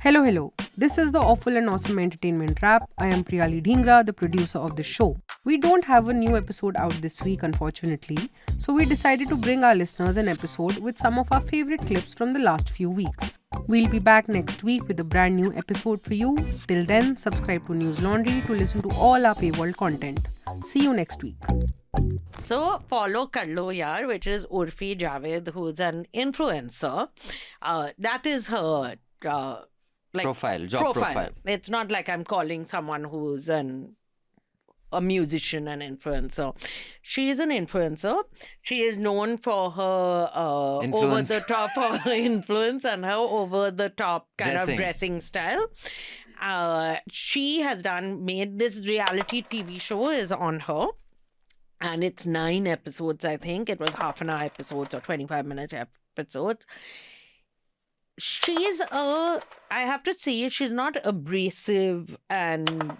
Hello, hello. This is the Awful and Awesome Entertainment Wrap. I am Priyali Dhingra, the producer of the show. We don't have a new episode out this week, unfortunately, so we decided to bring our listeners an episode with some of our favorite clips from the last few weeks. We'll be back next week with a brand new episode for you. Till then, subscribe to News Laundry to listen to all our paywall content. See you next week. So follow Kadlo Yaar, which is Urfi Javed, who's an influencer. That is her Job profile. It's not like I'm calling someone who's a musician and influencer. She is an influencer. She is known for her over Influence. the top for her influence and her over the top kind Dressing. of dressing style. She has made this reality TV show is on her. And it's 9 episodes, I think. It was half an hour episodes or 25-minute episodes. I have to say, she's not abrasive and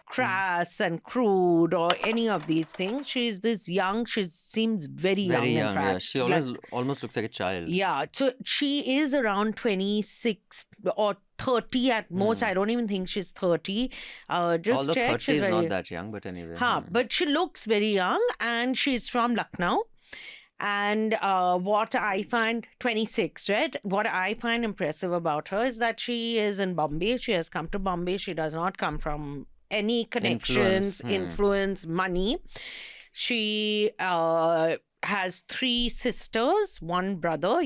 crass and crude or any of these things. She's this young, she seems very young, Very in young, fact. yeah. She almost looks like a child. Yeah, so she is around 26 or 30 at most. I don't even think she's 30. Just Although check. 30 She's is very... not that young, but anyway. But she looks very young and she's from Lucknow. And what I find, 26, right? What I find impressive about her is that she is in Bombay. She has come to Bombay. She does not come from any connections, influence, money. She has 3 sisters, 1 brother,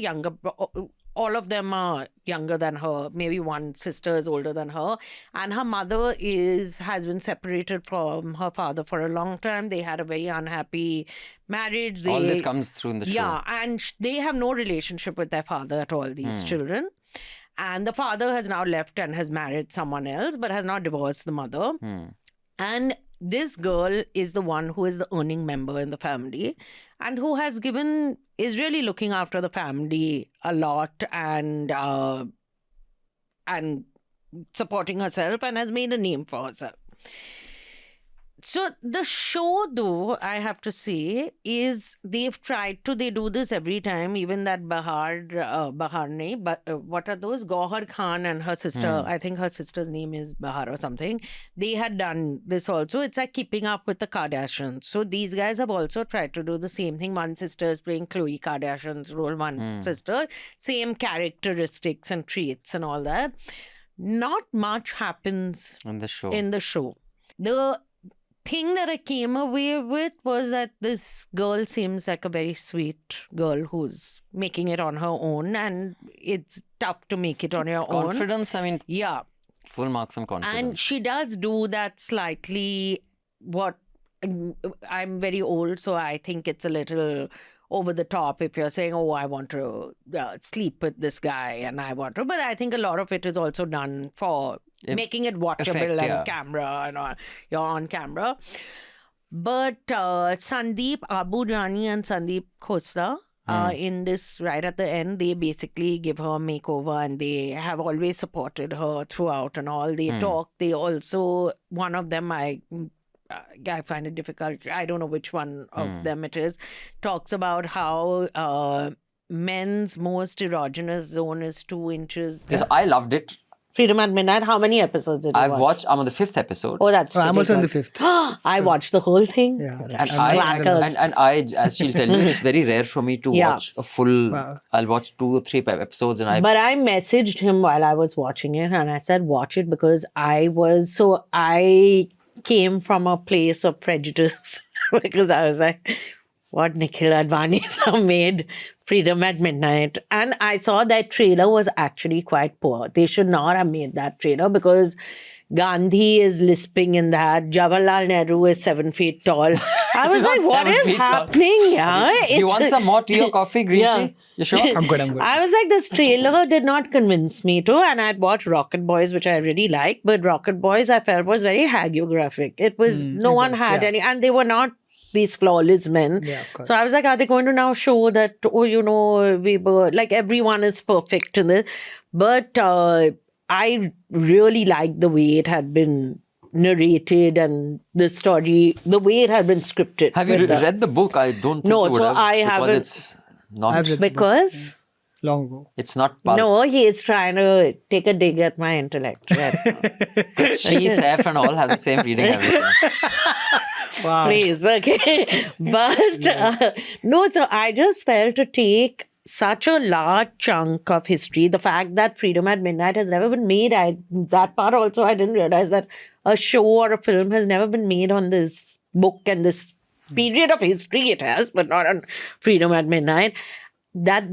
all of them are younger than her. Maybe one sister is older than her. And her mother has been separated from her father for a long time. They had a very unhappy marriage. All this comes through in the show. Yeah, and they have no relationship with their father at all, these children. And the father has now left and has married someone else, but has not divorced the mother. And this girl is the one who is the earning member in the family and who is really looking after the family a lot and supporting herself and has made a name for herself. So the show, though, I have to say, is they do this every time, even that Baharne, but what are those? Gauhar Khan and her sister, I think her sister's name is Bahar or something. They had done this also. It's like Keeping Up with the Kardashians. So these guys have also tried to do the same thing. One sister is playing Khloe Kardashian's role, one sister, same characteristics and traits and all that. Not much happens In the show. The thing that I came away with was that this girl seems like a very sweet girl who's making it on her own, and it's tough to make it on your own. Confidence, I mean, Yeah. full marks on confidence. And she does do that slightly I'm very old, so I think it's a little over the top if you're saying, oh, I want to sleep with this guy and I want to. But I think a lot of it is also done for making it watchable Effect, and yeah. camera and all. You're on camera. But Sandeep Abujani and Sandeep Khosla, in this right at the end, they basically give her a makeover and they have always supported her throughout and all. They talk. They also, one of them, I find it difficult. I don't know which one of them it is. Talks about how men's most erogenous zone is 2 inches. Yes, I loved it. Freedom at Midnight. How many episodes did you watch? I'm on the 5th episode. Oh, that's I'm pretty also on the good. 5th. I watched the whole thing. Yeah. And Slackers. I, as she'll tell you, it's very rare for me to Yeah. watch a full. Wow. I'll watch 2 or 3 episodes, and But I messaged him while I was watching it and I said, watch it because I came from a place of prejudice because I was like, what Nikhil Advani's have made Freedom at Midnight. And I saw that trailer was actually quite poor. They should not have made that trailer because Gandhi is lisping in that. Jawaharlal Nehru is 7 feet tall. I was Not like, what 7 is feet tall. happening? Yeah, do you want some more tea or coffee, green Yeah. tea? You sure? I'm good. I was like, this trailer did not convince me to, and I'd watched Rocket Boys, which I really liked, but Rocket Boys I felt was very hagiographic. It was, no one had yeah. any, and they were not these flawless men. Yeah, of course. So I was like, are they going to now show that, oh, we were, like everyone is perfect in this? But I really liked the way it had been narrated and the story, the way it had been scripted. Have you read the book? I don't think No, you would so have. I because haven't. It's not. I've read- Because long ago. It's not pulp. No, he is trying to take a dig at my intellect. Right now. She, Saif and all have the same reading everything. Wow. Please, okay. But no, so I just felt to take such a large chunk of history. The fact that Freedom at Midnight has never been made, that part also I didn't realize, that a show or a film has never been made on this book and this period of history it has, but not on Freedom at Midnight. That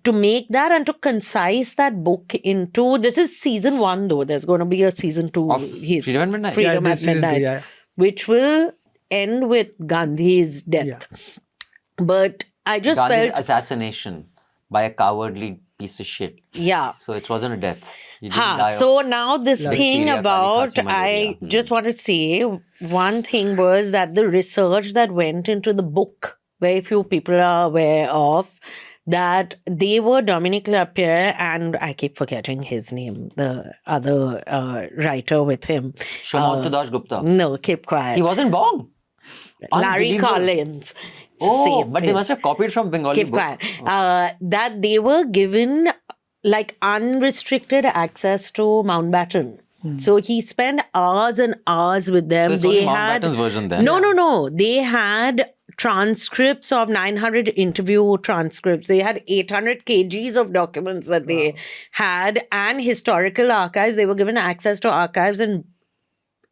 to make that and to concise that book into, this is season 1 though, there's going to be a season 2 Of Freedom at Midnight? Freedom Yeah, at this is Midnight, good, yeah. which will end with Gandhi's death. Yeah. But I just Gandhi's felt, assassination by a cowardly piece of shit. yeah. So it wasn't a death. He didn't die of- So now this Like thing Diphtheria, about, Kali, I malaria. just want to say, one thing was that the research that went into the book, very few people are aware of, that they were Dominic Lapierre and I keep forgetting his name, the other writer with him. Shomanta Das Gupta. No, keep quiet. He wasn't born. Larry Unbelievable. Collins. It's the Oh, same but they place. must have copied from Bengali Keep book. quiet. That they were given like unrestricted access to Mountbatten. So he spent hours and hours with them. So it's only Mountbatten's version then. No. They had transcripts of 900 interview transcripts. They had 800 kgs of documents that they had, and historical archives. They were given access to archives in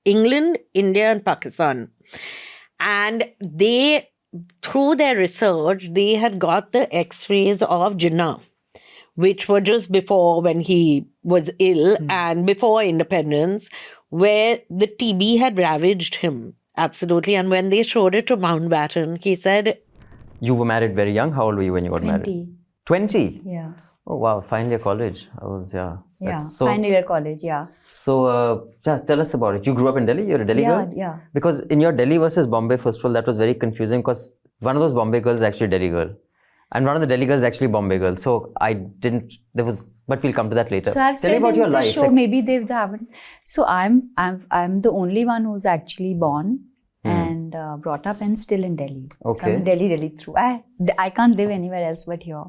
England, India, and Pakistan. And they, through their research, they had got the x-rays of Jinnah, which were just before when he was ill and before independence, where the TB had ravaged him. Absolutely. And when they showed it to Mountbatten, he said, You were married very young. How old were you when you got married? 20. 20? Yeah. Oh, wow. Final year college. I was, yeah. Yeah. That's So, Final year college. Yeah. tell us about it. You grew up in Delhi? You're a Delhi Yeah. girl? Yeah. Because in your Delhi versus Bombay festival, that was very confusing because one of those Bombay girls is actually a Delhi girl. And one of the Delhi girls is actually a Bombay girl. So but we'll come to that later. So I've Tell me said about in your the life. show, like- maybe they haven't. So I'm the only one who's actually born and brought up and still in Delhi. So Okay. I'm in Delhi through. I can't live anywhere else but here.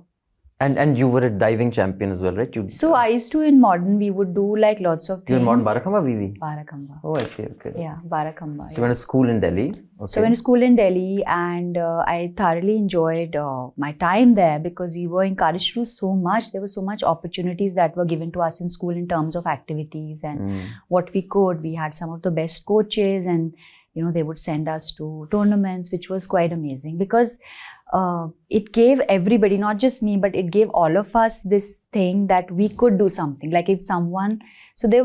And you were a diving champion as well, right? So I used to, in modern, we would do like lots of You things. in modern Barakamba, VV? Barakamba. Oh, I see. Okay. Yeah, Barakamba. So you went to school in Delhi. Okay. So I went to school in Delhi and I thoroughly enjoyed my time there because we were encouraged to do so much. There were so much opportunities that were given to us in school in terms of activities and what we could. We had some of the best coaches and, you know, they would send us to tournaments, which was quite amazing because it gave everybody, not just me, but it gave all of us this thing that we could do something. Like if someone, so they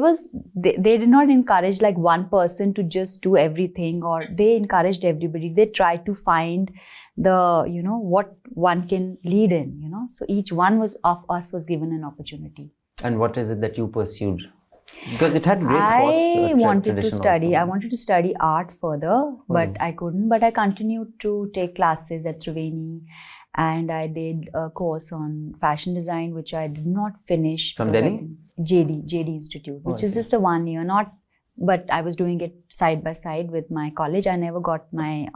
did not encourage like one person to just do everything, or they encouraged everybody. They tried to find the, you know, what one can lead in, you know. So each one of us was given an opportunity. And what is it that you pursued? Because it had great sports I wanted to tradition study. also. I wanted to study art further, but I couldn't. But I continued to take classes at Triveni, and I did a course on fashion design, which I did not finish. From because I Delhi? think JD Institute, which is just a 1 year. But I was doing it side by side with my college. I never got my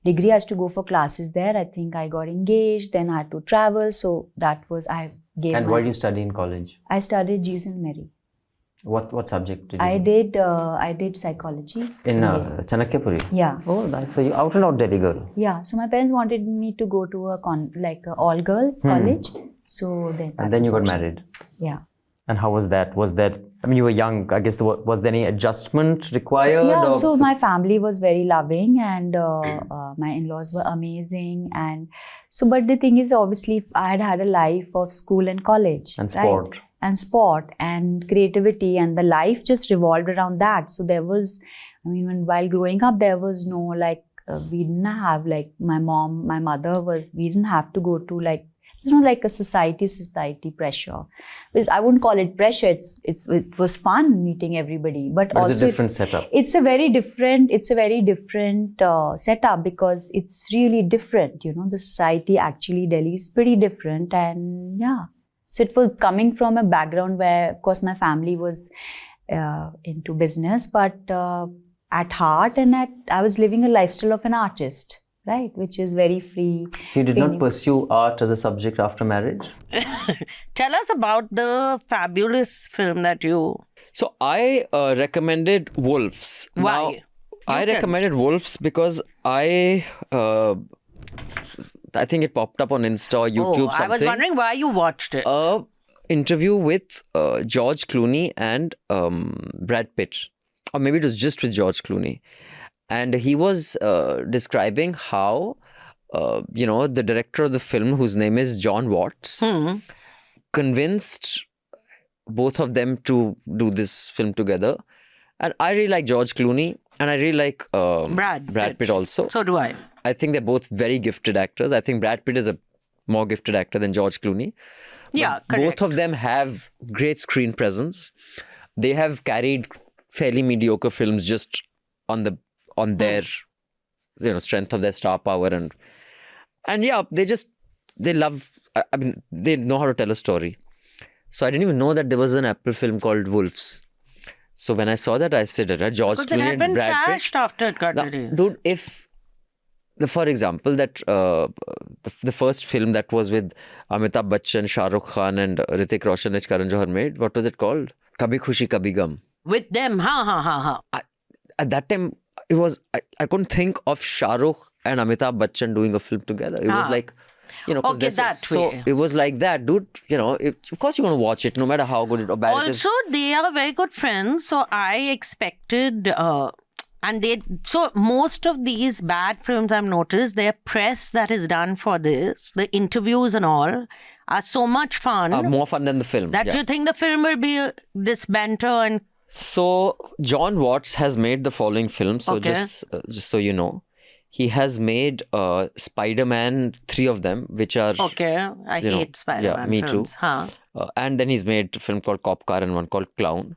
degree. I had to go for classes there. I think I got engaged. Then I had to travel. So that was And what did you study in college? I studied G. St. Mary. What subject did you I did psychology. in Chanakyapuri? Yeah. Oh, nice. So you out and out Delhi girl. Yeah. So my parents wanted me to go to a all girls college. So then. And then you got married. Yeah. And how was that? I mean, you were young. I guess was there any adjustment required? Yeah. or- So my family was very loving, and my in-laws were amazing, and so. But the thing is, obviously, I had a life of school and college And right? sport. And sport and creativity, and the life just revolved around that. So there was, while growing up, there was no like we didn't have like my mother we didn't have to go to like, you know, like a society pressure. But I wouldn't call it pressure. It was fun meeting everybody, but But also it's a different setup. it's a very different setup because it's really different. You know, the society actually Delhi is pretty different, and yeah. So it was coming from a background where, of course, my family was into business, but at heart I was living a lifestyle of an artist. right? Which is very free. So you did not pursue art as a subject after marriage? Tell us about the fabulous film that you... So I recommended Wolves. Why? Now, I can. recommended Wolves because I think it popped up on Insta or YouTube. I was wondering why you watched it. A interview with George Clooney and Brad Pitt, or maybe it was just with George Clooney, and he was describing how the director of the film, whose name is John Watts, convinced both of them to do this film together. And I really like George Clooney, and I really like Brad Pitt also. So do I. I think they're both very gifted actors. I think Brad Pitt is a more gifted actor than George Clooney. Yeah, But correct. both of them have great screen presence. They have carried fairly mediocre films just on their strength of their star power and yeah, they love. I mean, they know how to tell a story. So I didn't even know that there was an Apple film called Wolves. So when I saw that, I said, George Because it Clooney had been and Brad Pitt. trashed after it got Now, released. dude, for example, that the first film that was with Amitabh Bachchan, Shah Rukh Khan and Hrithik Roshan, which Karan Johar made, what was it called? Kabhi Khushi Kabhi Gum. With them, At that time, it was I couldn't think of Shah Rukh and Amitabh Bachchan doing a film together. It was like, 'cause Okay, there's that so way. it was like that, dude. Of course you're gonna watch it, no matter how good or bad it is. Also, they are very good friends. So I expected, so most of these bad films I've noticed, their press that is done for this, the interviews and all, are so much fun More fun than the film. that yeah. you think the film will be this banter and So John Watts has made the following film. So Okay. just so you know, he has made Spider-Man, 3 of them, which are okay. I hate Spider-Man me too. films. Huh. And then he's made a film called Cop Car and one called Clown.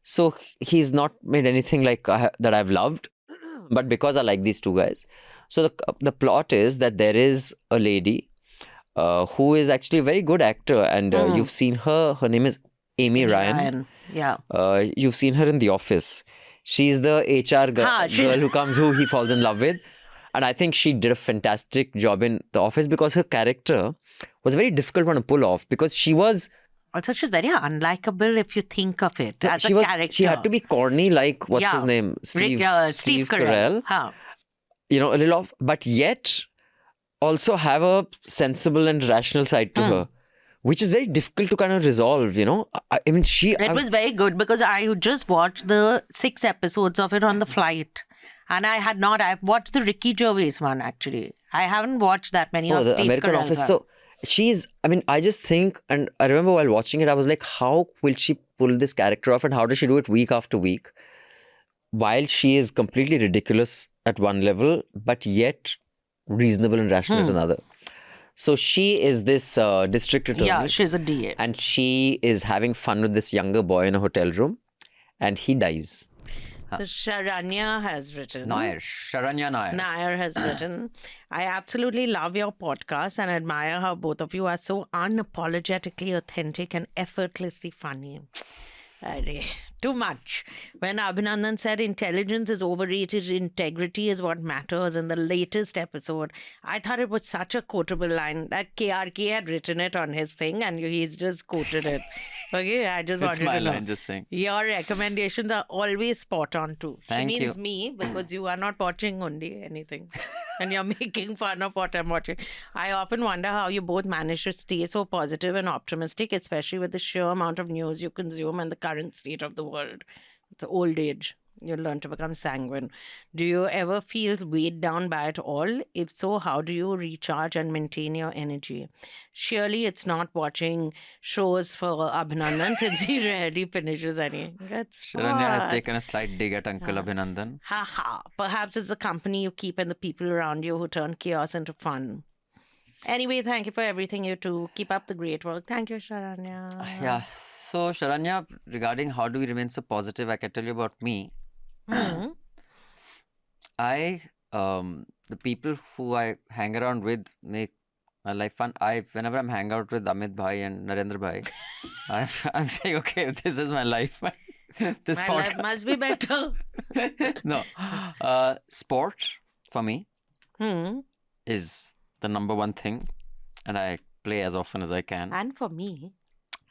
So he's not made anything like that I've loved, but because I like these two guys. So the plot is that there is a lady who is actually a very good actor, and you've seen her. Her name is Amy Ryan. Yeah. You've seen her in The Office. She's the HR girl who he falls in love with. And I think she did a fantastic job in The Office because her character was a very difficult one to pull off because she was... Also, she's very unlikable if you think of it as a character. She had to be corny like, what's his name? Steve Carell. Huh. A little off, but yet also have a sensible and rational side to her, which is very difficult to kind of resolve, I mean, It was very good because I just watched the 6 episodes of it on the flight. And I've watched the Ricky Gervais one actually. I haven't watched that many of the Steve American Carell's Office. one. So I just think, and I remember while watching it, I was like, how will she pull this character off and how does she do it week after week? While she is completely ridiculous at one level, but yet reasonable and rational at another. So she is this district attorney. Yeah, she's a DA. And she is having fun with this younger boy in a hotel room and he dies. So Sharanya has written. Sharanya Nair. Nair has written, I absolutely love your podcast and admire how both of you are so unapologetically authentic and effortlessly funny. Too much. When Abhinandan said intelligence is overrated, integrity is what matters in the latest episode, I thought it was such a quotable line that KRK had written it on his thing and he's just quoted it. Okay, I just It's wanted my to know. line, just saying. Your recommendations are always spot on too. Thank She means you. me because you are not watching only anything. And you're making fun of what I'm watching. I often wonder how you both manage to stay so positive and optimistic, especially with the sheer amount of news you consume and the current state of the world. It's old age. You learn to become sanguine. Do you ever feel weighed down by it all? If so, how do you recharge and maintain your energy? Surely it's not watching shows for Abhinandan since he rarely finishes any. That's Sharanya has what. taken a slight dig at Uncle Abhinandan. Ha ha. Perhaps it's the company you keep and the people around you who turn chaos into fun. Anyway, thank you for everything, you two. Keep up the great work. Thank you, Sharanya. Yeah. So, Sharanya, regarding how do we remain so positive, I can tell you about me. Mhm. The people who I hang around with make my life fun. Whenever I'm hanging out with Amit Bhai and Narendra Bhai, I'm saying, okay, this is my life. This My life podcast. must be better. No. Sport for me. is the number one thing, and I play as often as I can. And for me,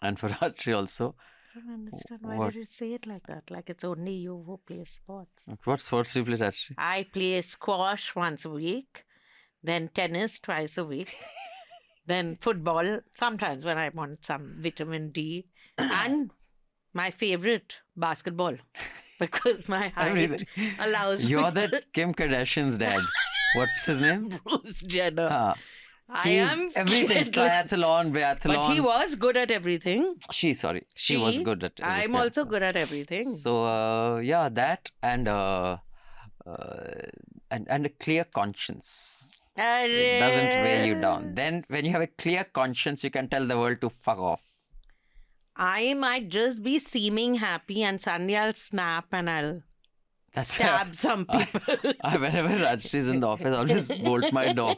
And for Rajshri also. I don't understand why What? did you say it like that? Like it's only you who plays sports. What sports do you play, Rajshri? I play squash once a week, then tennis twice a week, then football sometimes when I want some vitamin D, and my favorite, basketball, because my height Everything. allows You're me that Kim Kardashian's dad. What's his name? to Bruce Jenner. Ah, I am everything. fit. Triathlon, biathlon. But he was good at everything. She was good at everything. I'm also good at everything. So yeah, that and a clear conscience. It doesn't weigh you down. Then when you have a clear conscience, you can tell the world to fuck off. I might just be seeming happy and suddenly I'll snap and I'll That's stab some people. Whenever Rajshri is in the office, I'll just bolt my door.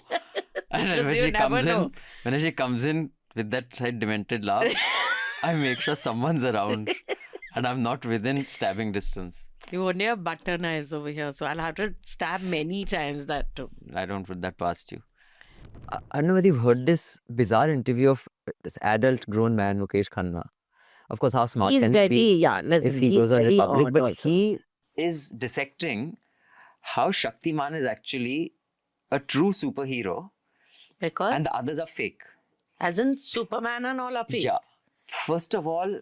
And then when You never know. when she comes in with that slight demented laugh, I make sure someone's around and I'm not within stabbing distance. You only have butter knives over here, so I'll have to stab many times that too. I don't put that past you. I don't know whether you've heard this bizarre interview of this adult grown man, Mukesh Khanna. Of course, how smart can he be if he goes on Republic? But he Is dissecting how Shaktiman is actually a true superhero Because, and the others are fake. as in Superman and all are fake. Yeah. First of all,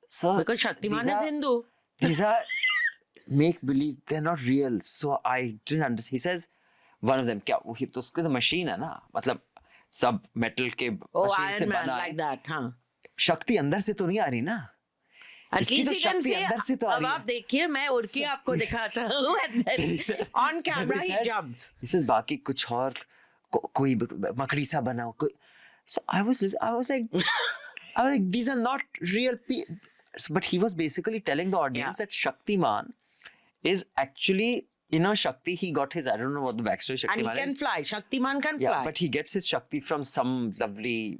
sir, Because Shaktiman these is are- Hindu. These are make believe, they're not real. So I didn't understand. He says, one of them, क्या वो तो उसके तो machine है ना, मतलब सब metal के Oh, machine से Iron Man, बना like है. that, huh? शक्ति अंदर से तो नहीं आ रही ना. At इसकी least तो he can शक्ति say, अंदर से तो आ अब रही आप है. देखिए मैं उड़ के आपको दिखाता हूँ and then on camera he jumps. He says बाकी कुछ और कोई मकड़ी सा बनाओ. So I was like, these are not real people. But he was basically telling the audience that Shaktiman is actually inner Shakti. He got his, I don't know what the backstory And he Shaktiman can is. fly. Shaktiman can Yeah, fly. but he gets his Shakti from some lovely,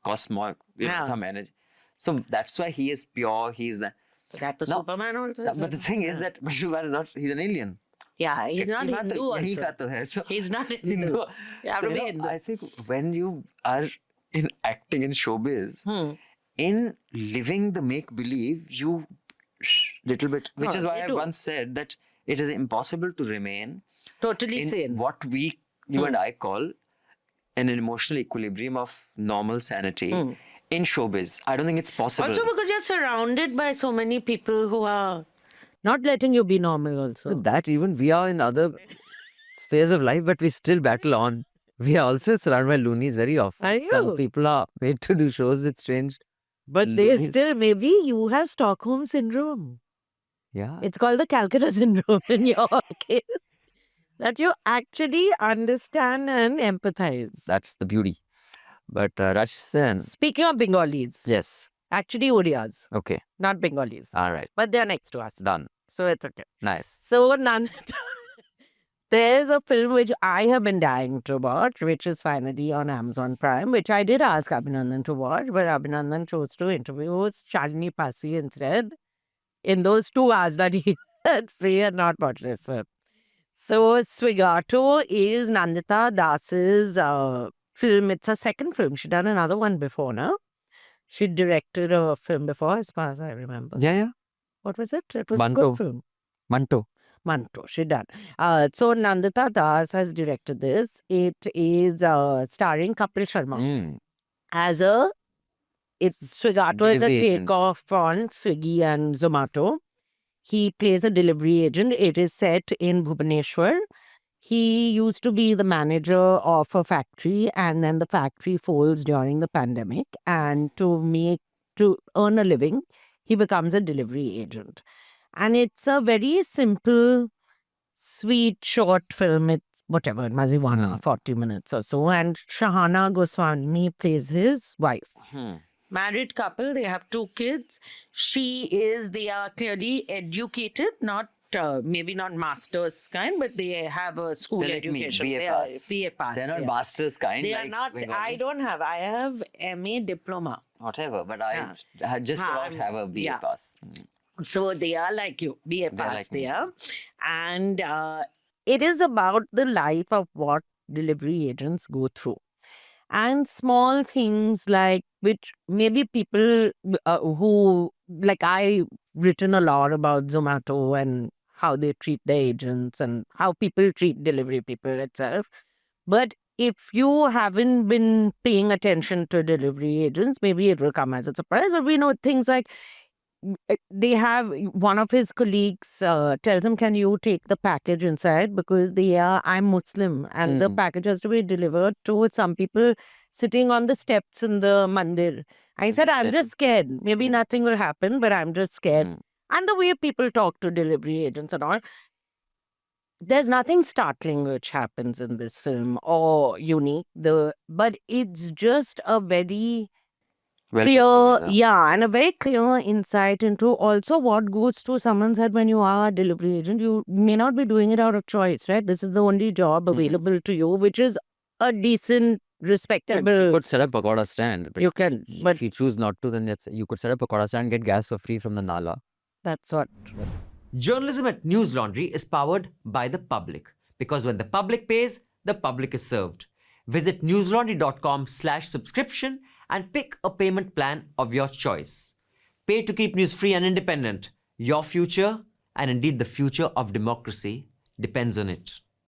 cosmos, Yeah. some energy. So that's why he is pure. He's That the No, Superman also. but the thing is that Superman is not. He's an alien. Yeah, he's not Shaktiman Hindu तो यहीं also. का तो है. So He's not Hindu. You have So, to be Hindu. I think when you are in acting in showbiz, in living the make believe, you little bit, which No, is why you I do. once said that it is impossible to remain Totally in sane. what you and I call an emotional equilibrium of normal sanity in showbiz. I don't think it's possible. Also because you're surrounded by so many people who are not letting you be normal also. that even we are in other spheres of life, but we still battle on. We are also surrounded by loonies very often. Are Some you? people are made to do shows with strange. But they Loonies. still, maybe you have Stockholm syndrome. Yeah. It's called the Calcutta syndrome in your case. That you actually understand and empathize. That's the beauty. But Rajasthan, Speaking of Bengalis, yes. actually Odias, Okay. not Bengalis. All right. But they're next to us. Done. So it's okay. Nice. So Nandita, there's a film which I have been dying to watch, which is finally on Amazon Prime, which I did ask Abhinandan to watch, but Abhinandan chose to interview Shalini Pasi instead in those 2 hours that he had free and not watch this film. So Swigato is Nandita Das's film. It's her second film. She'd done another one before, no? She directed a film before, as far as I remember. Yeah, yeah. What was it? It was a Manto. good film. Manto. Manto, she done. So Nandita Das has directed this. It is starring Kapil Sharma Mm. as it's Swigato is a Delivery agent. takeoff on Swiggy and Zomato. He plays a delivery agent. It is set in Bhubaneswar. He used to be the manager of a factory, and then the factory folds during the pandemic. And to earn a living, he becomes a delivery agent. And it's a very simple, sweet, short film. It's whatever, it must be 1 hour, 40 minutes or so. And Shahana Goswami plays his wife. Married couple, they have 2 kids. They are clearly educated, not maybe not masters kind, but they have a school They're like me, education. BA They pass. are BA pass. They're not yeah. masters kind. They like are not. I Bengalis. don't have. I have MA diploma. Whatever, but I just about have a BA yeah. pass. So they are like you, BA pass like me. they are. And it is about the life of what delivery agents go through. And small things like which maybe people who, like I written a lot about Zomato and how they treat their agents and how people treat delivery people itself. But if you haven't been paying attention to delivery agents, maybe it will come as a surprise. But we know things like they have one of his colleagues tells him, can you take the package inside, because I'm Muslim and the package has to be delivered to some people sitting on the steps in the mandir. I said, I'm just scared, maybe nothing will happen, but I'm just scared. And the way people talk to delivery agents and all, there's nothing startling which happens in this film or unique, but it's just a very clear, and a very clear insight into also what goes through someone's head when you are a delivery agent. You may not be doing it out of choice, right? This is the only job available to you, which is a decent, respectable. You could set up a pakoda stand. You can, but if you choose not to, then you could set up a pakoda stand and get gas for free from the Nala. that's what. Journalism at News Laundry is powered by the public, because when the public pays, the public is served. Visit newslaundry.com/subscription and pick a payment plan of your choice. Pay to keep news free and independent. Your future, and indeed the future of democracy, depends on it.